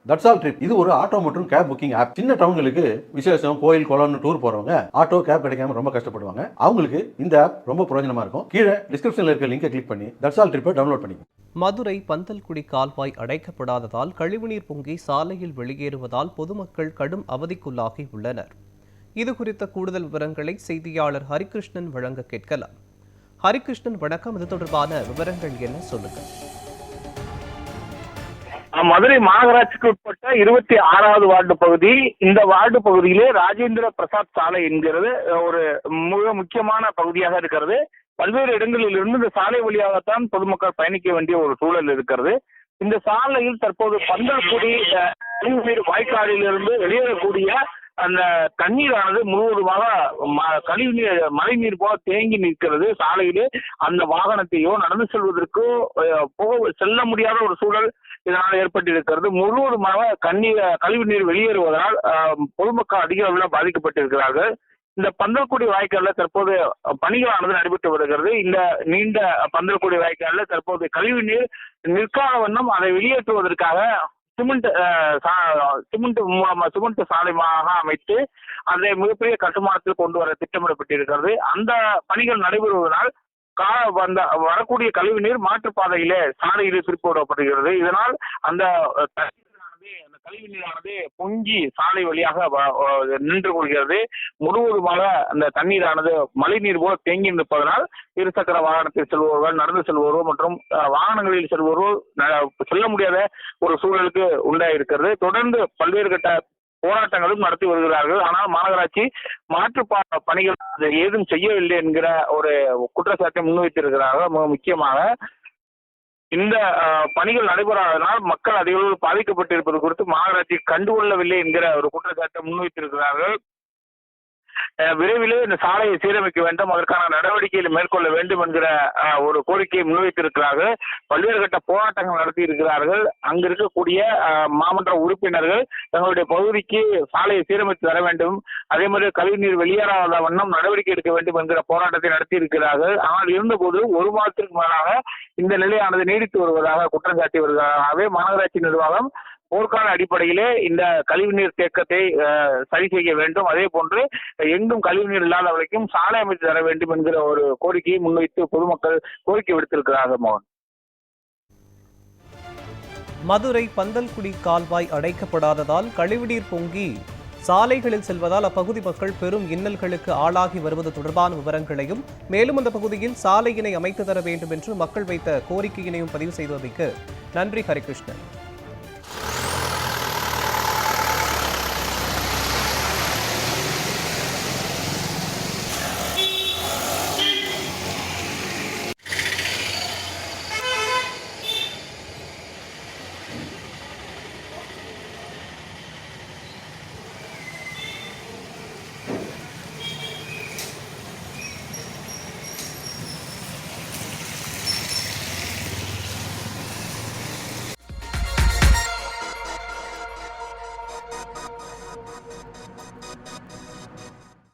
That's all trip இது ஒரு auto மற்றும் கேப் புக்கிங் ஆப். சின்ன டவுன்களுக்கு விசேஷம், கோயில், குளம்னு டூர் போறவங்க ஆட்டோ கேப் கிடைக்காம ரொம்ப கஷ்டப்படுவாங்க. அவங்களுக்கு இந்த ஆப் ரொம்ப பிரயோஜனமா இருக்கும். கீழே டிஸ்கிரிப்ஷன்ல இருக்க லிங்கை கிளிக் பண்ணி தட்ஸ் ஆல் ட்ரிப்பை டவுன்லோட் பண்ணிக்கோங்க. மதுரை பந்தல்குடி கால்வாய் அடைக்கப்படாததால் கழிவுநீர் பொங்கி சாலையில் வெளியேறுவதால் பொதுமக்கள் கடும் அவதிக்குள்ளாகி உள்ளனர். இது குறித்த கூடுதல் விவரங்களை செய்தியாளர் ஹரிகிருஷ்ணன் வழங்க கேட்கலாம். ஹரிகிருஷ்ணன், வணக்கம். இது தொடர்பான விவரங்கள் என்ன, சொல்லுங்க. மதுரை மாநகராட்சிக்கு உட்பட்ட 26வது வார்டு பகுதி. இந்த வார்டு பகுதியிலே ராஜேந்திர பிரசாத் சாலை என்கிறது ஒரு மிக முக்கியமான பகுதியாக இருக்கிறது. பல்வேறு இடங்களில் இருந்து இந்த சாலை வழியாகத்தான் பொதுமக்கள் பயணிக்க வேண்டிய ஒரு சூழல் இருக்கிறது. இந்த சாலையில் தற்போது பந்தல்குடி வாய்க்காலில் இருந்து வெளியேறக்கூடிய அந்த தண்ணீரானது முழுவதுமாக கழிவுநீர் மழைநீர் போல தேங்கி நிற்கிறது சாலையிலே. அந்த வாகனத்தையோ நடந்து செல்வதற்கோ செல்ல முடியாத ஒரு சூழல் இதனால் ஏற்பட்டிருக்கிறது. முழுவதுமாக கழிவுநீர் வெளியேறுவதால் பொதுமக்கள் அதிக அளவில் பாதிக்கப்பட்டிருக்கிறார்கள். இந்த பந்தல்குடி வாய்க்காலில் தற்போது பணிகளானது நடைபெற்று வருகிறது. இந்த நீண்ட பந்தல்குடி வாய்க்காலில் தற்போது கழிவுநீர் நிற்காத வண்ணம் அதை வெளியேற்றுவதற்காக சிமெண்ட் சாலையாக அமைத்து அதை மிகப்பெரிய கட்டுமானத்தில் கொண்டு வர திட்டமிடப்பட்டிருக்கிறது. அந்த பணிகள் நடைபெறுவதனால் வரக்கூடிய கழிவுநீர் மாற்றுப்பாதையிலே சாலையிலே திருப்பி விடப்படுகிறது. இதனால் அந்த கழிவுநீரானது பொங்கி சாலை வழியாக நின்று கொள்கிறது. முழுவதுமாக அந்த தண்ணீரானது மழைநீர் போல தேங்கி நிற்பதனால் இருசக்கர வாகனத்தில் செல்பவர்கள், நடந்து செல்பவர்கள் மற்றும் வாகனங்களில் செல்பவர்கள் செல்ல முடியாத ஒரு சூழலுக்கு உண்டாயிருக்கிறது. தொடர்ந்து பல்வேறு கட்ட போராட்டங்களும் நடத்தி வருகிறார்கள். ஆனால் மாநகராட்சி மாற்று பணிகள் ஏதும் செய்யவில்லை என்கிற ஒரு குற்றச்சாட்டை முன்வைத்திருக்கிறார்கள். முக்கியமாக இந்த பணிகள் நடைபெறாதனால் மக்கள் அதிக பாதிக்கப்பட்டிருப்பது குறித்து மாநகராட்சி கண்டுகொள்ளவில்லை என்கிற ஒரு குற்றச்சாட்டை முன்வைத்திருக்கிறார்கள். விரைவிலே இந்த சாலையை சீரமைக்க வேண்டும், அதற்கான நடவடிக்கைகளை மேற்கொள்ள வேண்டும் என்கிற ஒரு கோரிக்கையை முன்வைத்திருக்கிறார்கள். பல்வேறு கட்ட போராட்டங்கள் நடத்தி இருக்கிறார்கள். அங்கு இருக்கக்கூடிய மாமன்ற உறுப்பினர்கள் தங்களுடைய பகுதிக்கு சாலையை சீரமைத்து தர வேண்டும், அதே மாதிரி கழிவுநீர் வெளியேறாத வண்ணம் நடவடிக்கை எடுக்க வேண்டும் என்கிற போராட்டத்தை நடத்தி இருக்கிறார்கள். ஆனால் இருந்தபோது ஒரு மாதத்திற்கு மேலாக இந்த நிலையானது நீடித்து வருவதாக குற்றம் சாட்டி வருகிறார்கள். ஆகவே மாநகராட்சி நிர்வாகம் போர்க்கால அடிப்படையிலே இந்த கழிவுநீர் தேக்கத்தை சரி செய்ய வேண்டும், அதே போன்று எங்கும் கழிவுநீர் இல்லாத வரைக்கும் சாலை அமைத்து தர வேண்டும் என்கிற ஒரு கோரிக்கையை முன்வைத்து பொதுமக்கள் கோரிக்கை விடுத்திருக்கிறார்கள். மோகன், மதுரை பந்தல்குடி கால்வாய் அடைக்கப்படாததால் கழிவுநீர் பொங்கி சாலைகளில் செல்வதால் அப்பகுதி மக்கள் பெரும் இன்னல்களுக்கு ஆளாகி வருவது தொடர்பான விவரங்களையும், மேலும் அந்த பகுதியில் சாலையினை அமைத்து தர வேண்டும் என்று மக்கள் வைத்த கோரிக்கையினையும் பதிவு செய்தமைக்கு நன்றி ஹரிகிருஷ்ணன்.